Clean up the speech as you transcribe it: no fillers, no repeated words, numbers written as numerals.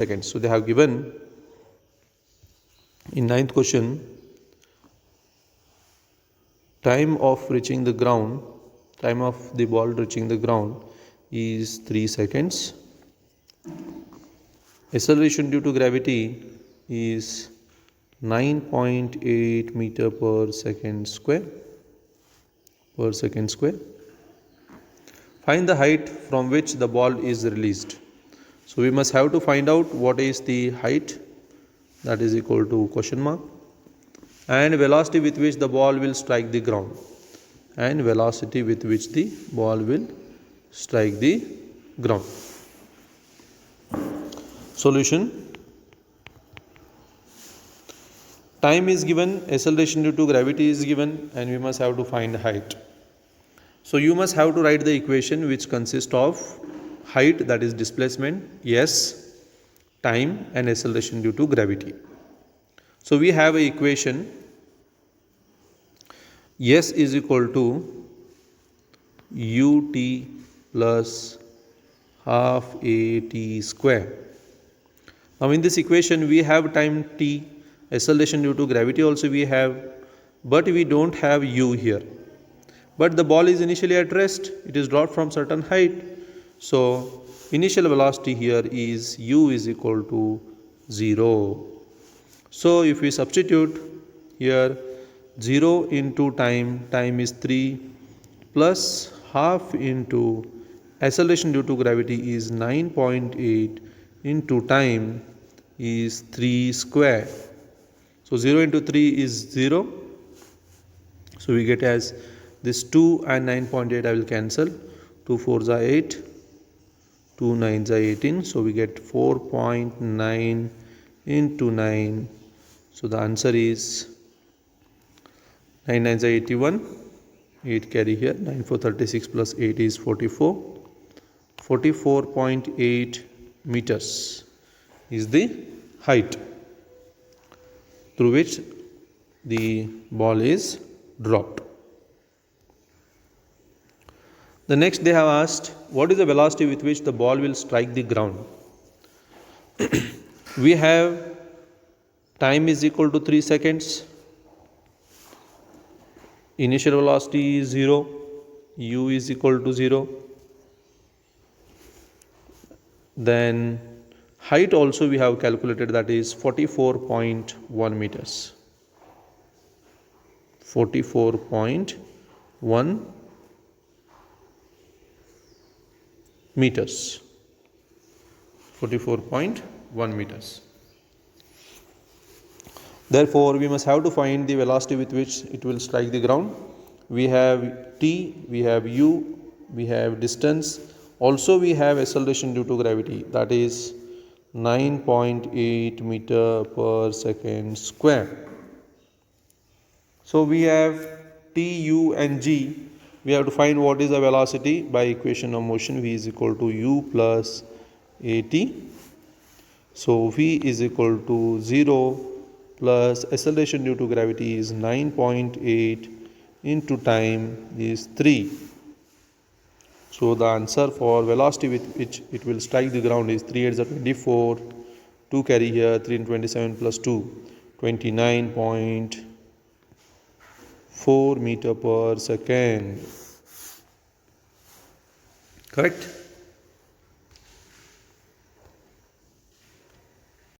seconds. So they have given in ninth question, time of the ball reaching the ground is 3 seconds. Acceleration due to gravity is 9.8 meter per second square. Find the height from which the ball is released. So we must have to find out what is the height, that is equal to question mark, and velocity with which the ball will strike the ground. Solution. Time is given, acceleration due to gravity is given, and we must have to find height. So you must have to write the equation which consists of height, that is displacement, s, time, and acceleration due to gravity. So we have an equation, s is equal to ut plus half at square. Now in this equation we have time t, acceleration due to gravity also we have, but we don't have u here. But the ball is initially at rest, it is dropped from certain height. So initial velocity here is u is equal to 0. So if we substitute here 0 into time is 3, plus half into acceleration due to gravity is 9.8 into time is 3 square. So 0 into 3 is 0. So we get as this 2 and 9.8 I will cancel. 2 4s are 8, 2 9s are 18. So we get 4.9 into 9. So the answer is 9 9s are 81. 8 carry here. 9 4 36 plus 8 is 44. 44.8 meters is the height through which the ball is dropped. The next they have asked, what is the velocity with which the ball will strike the ground? We have time is equal to 3 seconds. Initial velocity is 0. U is equal to 0. Then height also we have calculated, that is 44.1 meters. 44.1 meters. 44.1 meters. Therefore, we must have to find the velocity with which it will strike the ground. We have t, we have u, we have distance. Also, we have acceleration due to gravity, that is 9.8 meter per second square. So we have t, u, and g. We have to find what is the velocity by equation of motion. V is equal to u plus at. So v is equal to 0 plus acceleration due to gravity is 9.8 into time is 3. So the answer for velocity with which it will strike the ground is 3 8s are 24, 2 carry here, 3 and 27 plus 2, 29.4 meter per second. Correct?